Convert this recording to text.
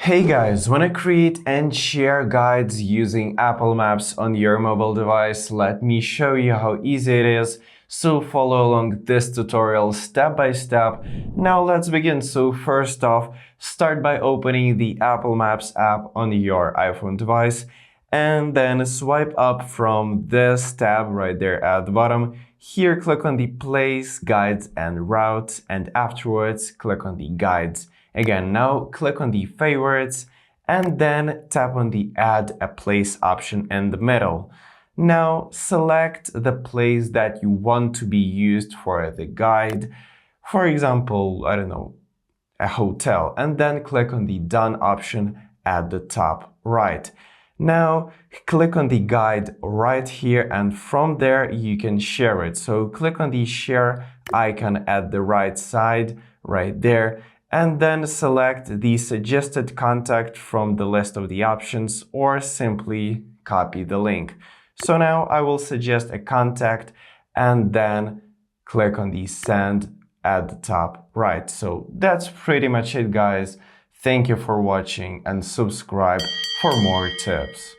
Hey guys, wanna create and share guides using Apple Maps on your mobile device? Let me show you how easy it is. So follow along this tutorial step by step. Now let's begin. So first off, start by opening the Apple Maps app on your iPhone device and then swipe up from this tab right there at the bottom. Here click on the Place, Guides and Routes, and afterwards click on the Guides. Again, now click on the Favorites and then tap on the Add a Place option in the middle. Now select the place that you want to be used for the guide. For example, I don't know, a hotel, and then click on the Done option at the top right. Now click on the guide right here, and from there you can share it. So click on the share icon at the right side right there, and then select the suggested contact from the list of the options, or simply copy the link. So now I will suggest a contact and then click on the send at the top right. So that's pretty much it, guys. Thank you for watching and subscribe for more tips.